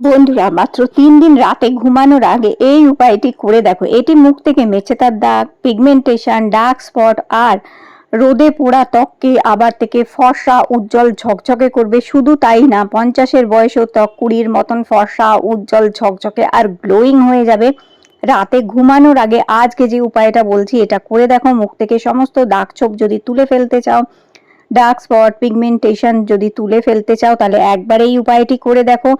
বন্ধুরা, মাত্র 3 দিন রাতে ঘুমানোর আগে এই উপায়টি করে দেখো। এটি মুখ থেকে মেচেদার দাগ, পিগমেন্টেশন, ডার্ক স্পট আর রোদে পোড়া ত্বককে আবার থেকে ফর্সা, উজ্জ্বল, ঝকঝকে করবে। শুধু তাই না, 50-এর বয়সেও ত্বক 20-র মতন ফর্সা, উজ্জ্বল, ঝকঝকে আর গ্লোয়িং হয়ে যাবে। রাতে ঘুমানোর আগে আজকে যে উপায়টা বলছি এটা করে দেখো। মুখ থেকে সমস্ত দাগ ছোপ যদি তুলে ফেলতে চাও, ডার্ক স্পট, পিগমেন্টেশন যদি তুলে ফেলতে চাও, তাহলে একবার এই উপায়টি করে দেখো।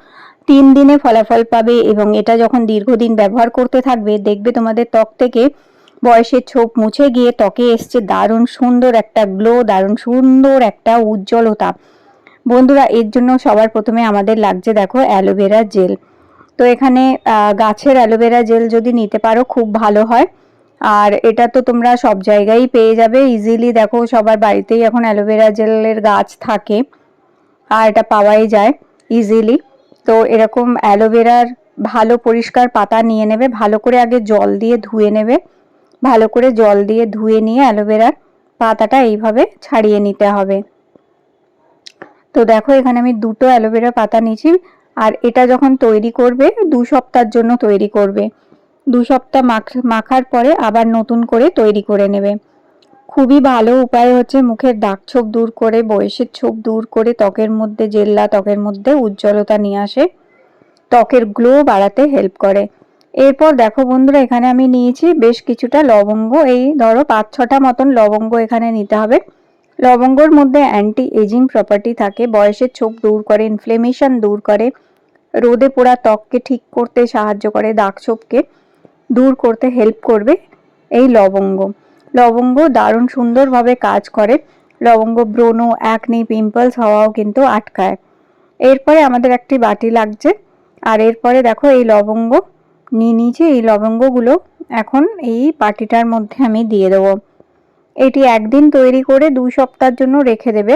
3 দিনে ফলাফল পাবে এবং এটা যখন দীর্ঘদিন ব্যবহার করতে থাকবে, দেখবে তোমাদের ত্বক থেকে বয়সের ছোপ মুছে গিয়ে ত্বকে এসছে দারুণ সুন্দর একটা গ্লো, দারুণ সুন্দর একটা উজ্জ্বলতা। বন্ধুরা, এর জন্য সবার প্রথমে আমাদের লাগছে দেখো অ্যালোভেরা জেল। তো এখানে গাছের অ্যালোভেরা জেল যদি নিতে পারো খুব ভালো হয়। আর এটা তো তোমরা সব জায়গায় পেয়ে যাবে ইজিলি। দেখো সবার বাড়িতেই এখন অ্যালোভেরা জেলের গাছ থাকে আর এটা পাওয়াই যায় ইজিলি। তো এরকম অ্যালোভেরার ভালো পরিষ্কার পাতা নিয়ে নেবে, ভালো করে আগে জল দিয়ে ধুয়ে নেবে। ভালো করে জল দিয়ে ধুয়ে নিয়ে অ্যালোভেরার পাতাটা এইভাবে ছাড়িয়ে নিতে হবে। তো দেখো এখানে আমি 2টো অ্যালোভেরা পাতা নিয়েছি। আর এটা যখন তৈরি করবে 2 সপ্তাহের জন্য তৈরি করবে। 2 সপ্তাহ মাখার পরে আবার নতুন করে তৈরি করে নেবে। খুবই ভালো উপায় হচ্ছে মুখের দাগ ছোপ দূর করে, বয়সের ছোপ দূর করে, ত্বকের মধ্যে জেল্লা, ত্বকের মধ্যে উজ্জ্বলতা নিয়ে আসে, ত্বকের গ্লো বাড়াতে হেল্প করে। এরপর দেখো বন্ধুরা, এখানে আমি নিয়েছি বেশ কিছুটা লবঙ্গ। এই ধরো 5-6টা মতন লবঙ্গ এখানে নিতে হবে। লবঙ্গর মধ্যে অ্যান্টি এজিং প্রপার্টি থাকে, বয়সের ছোপ দূর করে, ইনফ্লেমেশন দূর করে, রোদে পোড়া ত্বককে ঠিক করতে সাহায্য করে, দাগ ছোপকে দূর করতে হেল্প করবে এই লবঙ্গ। লবঙ্গ দারুণ সুন্দরভাবে কাজ করে। লবঙ্গ ব্রণ, অ্যাকনি, পিম্পলস হওয়াও কিন্তু আটকায়। এরপরে আমাদের একটি বাটি লাগছে। আর এরপরে দেখো এই লবঙ্গ নিয়ে নিয়েছি। এই লবঙ্গগুলো এখন এই বাটিটার মধ্যে আমি দিয়ে দেবো। এটি একদিন তৈরি করে 2 সপ্তাহের জন্য রেখে দেবে,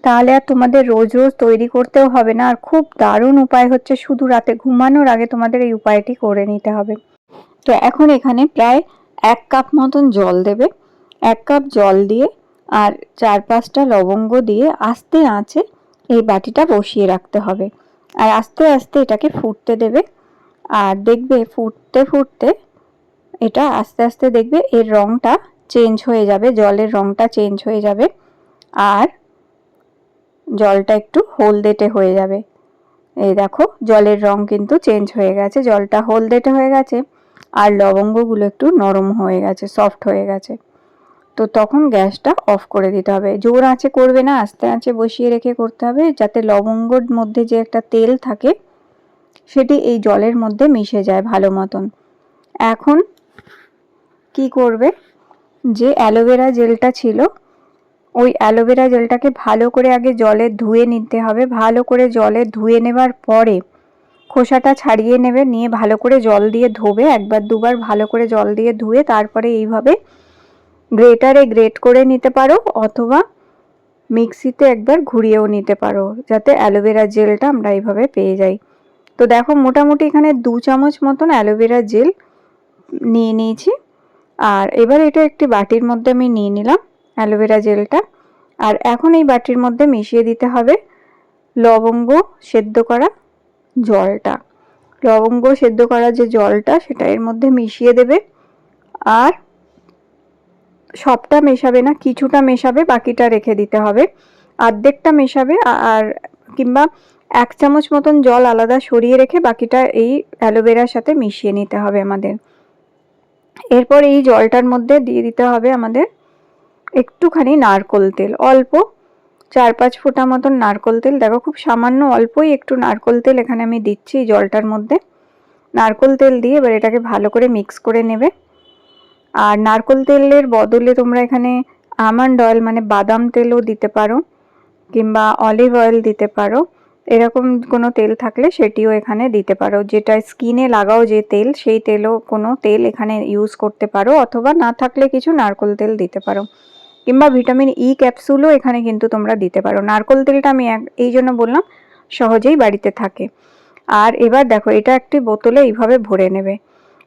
তাহলে আর তোমাদের রোজ রোজ তৈরি করতেও হবে না। আর খুব দারুণ উপায় হচ্ছে, শুধু রাতে ঘুমানোর আগে তোমাদের এই উপায়টি করে নিতে হবে। তো এখন এখানে প্রায় 1 কাপ মতন জল দেবে। 1 কাপ জল দিয়ে আর 4-5টা লবঙ্গ দিয়ে আস্তে আঁচে এই বাটিটা বসিয়ে রাখতে হবে। আর আস্তে আস্তে এটাকে ফুটতে দেবে। আর দেখবে ফুটতে ফুটতে এটা আস্তে আস্তে দেখবে এর রংটা চেঞ্জ হয়ে যাবে, জলের রংটা চেঞ্জ হয়ে যাবে আর জলটা একটু হলদেটে হয়ে যাবে। এই দেখো জলের রং কিন্তু চেঞ্জ হয়ে গেছে, জলটা হলদেটে হয়ে গেছে আর লবঙ্গগুলো একটু নরম হয়ে গেছে, সফট হয়ে গেছে। তো তখন গ্যাসটা অফ করে দিতে হবে। জোর আঁচে করবে না, আস্তে আঁচে বসিয়ে রেখে করতে হবে, যাতে লবঙ্গর মধ্যে যে একটা তেল থাকে সেটি এই জলের মধ্যে মিশে যায় ভালো মতন। এখন কি করবে, যে অ্যালোভেরা জেলটা ছিল ওই অ্যালোভেরা জেলটাকে ভালো করে আগে জলে ধুয়ে নিতে হবে। ভালো করে জলে ধুয়ে নেবার পরে খোসাটা ছাড়িয়ে নেবে, নিয়ে ভালো করে জল দিয়ে ধোবে, 1-2 বার ভালো করে জল দিয়ে ধুয়ে তারপরে এইভাবে গ্রেটারে গ্রেট করে নিতে পারো, অথবা মিক্সিতে একবার ঘুরিয়েও নিতে পারো, যাতে অ্যালোভেরা জেলটা আমরা এইভাবে পেয়ে যাই। তো দেখো মোটামুটি এখানে 2 চামচ মতন অ্যালোভেরা জেল নিয়ে নিয়েছি। আর এবার এটা একটি বাটির মধ্যে আমি নিয়ে নিলাম অ্যালোভেরা জেলটা। আর এখন এই বাটির মধ্যে মিশিয়ে দিতে হবে লবঙ্গ সেদ্ধ করা জলটা। লবঙ্গ সেদ্ধ করা যে জলটা সেটা এর মধ্যে মিশিয়ে দেবে। আর সবটা মেশাবে না, কিছুটা মেশাবে, বাকিটা রেখে দিতে হবে। অর্ধেকটা মেশাবে আর কিংবা 1 চামচ মতন জল আলাদা সরিয়ে রেখে বাকিটা এই অ্যালোভেরার সাথে মিশিয়ে নিতে হবে আমাদের। এরপর এই জলটার মধ্যে দিয়ে দিতে হবে আমাদের একটুখানি নারকোল তেল, অল্প 4-5 ফোঁটা মতন নারকোল তেল। দেখো খুব সামান্য অল্পই একটু নারকোল তেল এখানে আমি দিচ্ছি এই জলটার মধ্যে। নারকোল তেল দিয়ে এবার এটাকে ভালো করে মিক্স করে নেবে। আর নারকোল তেলের বদলে তোমরা এখানে আমন্ড অয়েল মানে বাদাম তেলও দিতে পারো, কিংবা অলিভ অয়েল দিতে পারো। এরকম কোনো তেল থাকলে সেটিও এখানে দিতে পারো, যেটা স্কিনে লাগাও যে তেল সেই তেলও কোনো তেল এখানে ইউজ করতে পারো, অথবা না থাকলে কিছু নারকোল তেল দিতে পারো, কিংবা ভিটামিন ই ক্যাপসুলও এখানে কিন্তু তোমরা দিতে পারো। নারকোল তেলটা আমি এই জন্য বললাম সহজেই বাড়িতে থাকে। আর এবার দেখো এটা একটি বোতলে এইভাবে ভরে নেবে।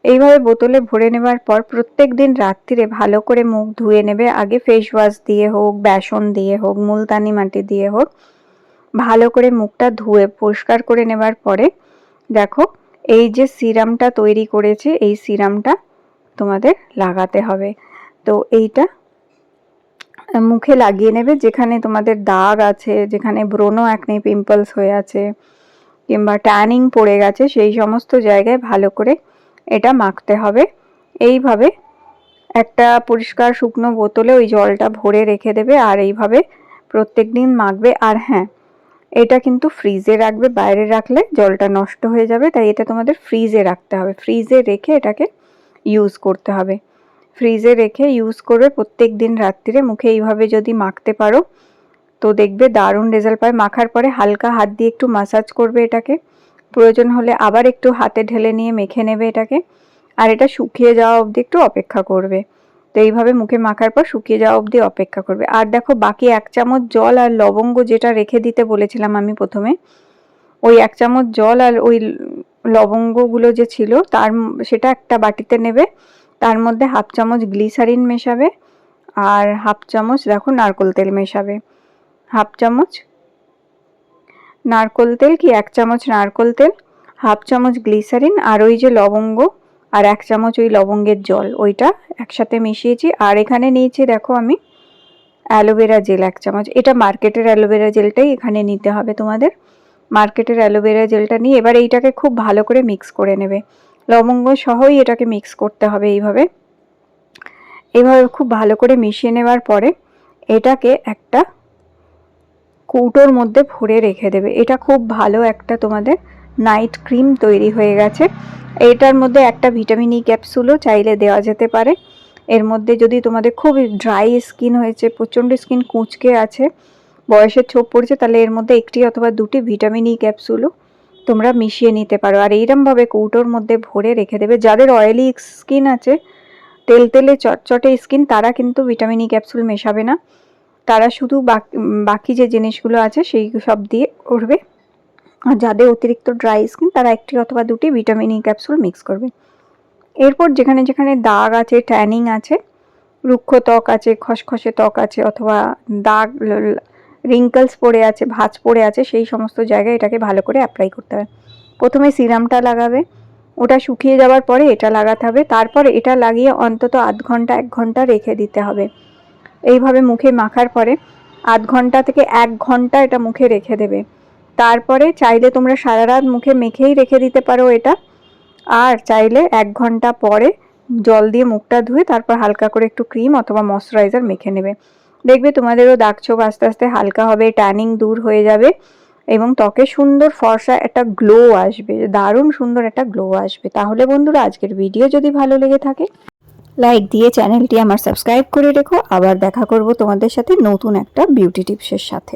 এইভাবে বোতলে ভরে নেবার পর প্রত্যেক দিন রাত্রিরে ভালো করে মুখ ধুয়ে নেবে। আগে ফেস ওয়াশ দিয়ে হোক, বেসন দিয়ে হোক, মুলতানি মাটি দিয়ে হোক, ভালো করে মুখটা ধুয়ে পরিষ্কার করে নেবার পরে দেখো এই যে সিরামটা তৈরি করেছি, এই সিরামটা তোমাদের লাগাতে হবে। তো এইটা মুখে লাগিয়ে নেবে, যেখানে তোমাদের দাগ আছে, যেখানে ব্রণ অ্যাকনে পিম্পলস হয়ে আছে কিংবা ট্যানিং পড়ে গেছে, সেই সমস্ত জায়গায় ভালো করে এটা মাখতে হবে। এইভাবে একটা পরিষ্কার শুকনো বোতলে ওই জলটা ভরে রেখে দেবে আর এইভাবে প্রত্যেক দিন মাখবে। আর হ্যাঁ, এটা কিন্তু ফ্রিজে রাখবে, বাইরে রাখলে জলটা নষ্ট হয়ে যাবে, তাই এটা তোমাদের ফ্রিজে রাখতে হবে। ফ্রিজে রেখে এটাকে ইউজ করতে হবে। ফ্রিজে রেখে ইউজ করবে প্রত্যেক দিন রাত্রিরে। মুখে এইভাবে যদি মাখতে পারো তো দেখবে দারুণ রেজাল্ট পাবে। মাখার পরে হালকা হাত দিয়ে একটু মাসাজ করবে এটাকে, প্রয়োজন হলে আবার একটু হাতে ঢেলে নিয়ে মেখে নেবে এটাকে, আর এটা শুকিয়ে যাওয়া অবধি একটু অপেক্ষা করবে। তো এইভাবে মুখে মাখার পর শুকিয়ে যাওয়া অবধি অপেক্ষা করবে। আর দেখো বাকি 1 চামচ জল আর লবঙ্গ যেটা রেখে দিতে বলেছিলাম আমি প্রথমে, ওই 1 চামচ জল আর ওই লবঙ্গগুলো যে ছিল সেটা একটা বাটিতে নেবে, তার মধ্যে 1/2 চামচ গ্লিসারিন মেশাবে আর 1/2 চামচ দেখো নারকেল তেল মেশাবে। 1/2 চামচ নারকেল তেল কি 1 চামচ নারকেল তেল, 1/2 চামচ গ্লিসারিন আর ওই যে লবঙ্গ আর 1 চামচ ওই লবঙ্গের জল, ওইটা একসাথে মিশিয়েছি। আর এখানে নিয়েছি দেখো আমি অ্যালোভেরা জেল 1 চামচ। এটা মার্কেটের অ্যালোভেরা জেলটাই এখানে নিতে হবে তোমাদের। মার্কেটের অ্যালোভেরা জেলটা নিয়ে এবার এইটাকে খুব ভালো করে মিক্স করে নেবে। লবঙ্গ সহই এটাকে মিক্স করতে হবে। এইভাবে খুব ভালো করে মিশিয়ে নেওয়ার পরে এটাকে একটা কৌটোর মধ্যে ভরে রেখে দেবে। এটা খুব ভালো একটা তোমাদের নাইট ক্রিম তৈরি হয়ে গেছে। এটার মধ্যে একটা ভিটামিন ই ক্যাপসুলও চাইলে দেওয়া যেতে পারে। এর মধ্যে যদি তোমাদের খুব ড্রাই স্কিন হয়েছে, প্রচণ্ড স্কিন কুঁচকে আছে, বয়সের ছোপ পড়েছে, তাহলে এর মধ্যে 1টি অথবা 2টি ভিটামিন ই ক্যাপসুলও তোমরা মিশিয়ে নিতে পারো। আর এইরকমভাবে কৌটোর মধ্যে ভরে রেখে দেবে। যাদের অয়েলি স্কিন আছে, তেলতেলে চটচটে স্কিন, তারা কিন্তু ভিটামিন ই ক্যাপসুল মেশাবে না, তারা শুধু বাকি যে জিনিসগুলো আছে সেই সব দিয়ে করবে। আর যাদের অতিরিক্ত ড্রাই স্কিন, তারা 1টি অথবা 2টি ভিটামিন ই ক্যাপসুল মিক্স করবে। এরপর যেখানে যেখানে দাগ আছে, ট্যানিং আছে, রুক্ষ ত্বক আছে, খসখসে ত্বক আছে, অথবা দাগ রিঙ্কলস পড়ে আছে, ভাঁজ পড়ে আছে, সেই সমস্ত জায়গায় এটাকে ভালো করে অ্যাপ্লাই করতে হবে। প্রথমে সিরামটা লাগাবে, ওটা শুকিয়ে যাওয়ার পরে এটা লাগাতে হবে, তারপর এটা লাগিয়ে অন্তত 1/2 ঘন্টা 1 ঘন্টা রেখে দিতে হবে। এইভাবে মুখে মাখার পরে 1/2 ঘন্টা থেকে 1 ঘন্টা এটা মুখে রেখে দেবে। তারপরে চাইলে তোমরা সারা রাত মুখে মেখেই রেখে দিতে পারো এটা, আর চাইলে 1 ঘন্টা পরে জল দিয়ে মুখটা ধুয়ে তারপর হালকা করে একটু ক্রিম অথবা ময়শ্চারাইজার মেখে নেবে। দেখবে তোমাদেরও দাগ ছোপ আস্তে আস্তে হালকা হবে, ট্যানিং দূর হয়ে যাবে এবং ত্বকে সুন্দর ফর্সা একটা গ্লো আসবে, দারুণ সুন্দর একটা গ্লো আসবে। তাহলে বন্ধুরা, আজকের ভিডিও যদি ভালো লেগে থাকে লাইক দিয়ে চ্যানেলটি আমার সাবস্ক্রাইব করে রেখো। আবার দেখা করব তোমাদের সাথে নতুন একটা বিউটি টিপসের সাথে।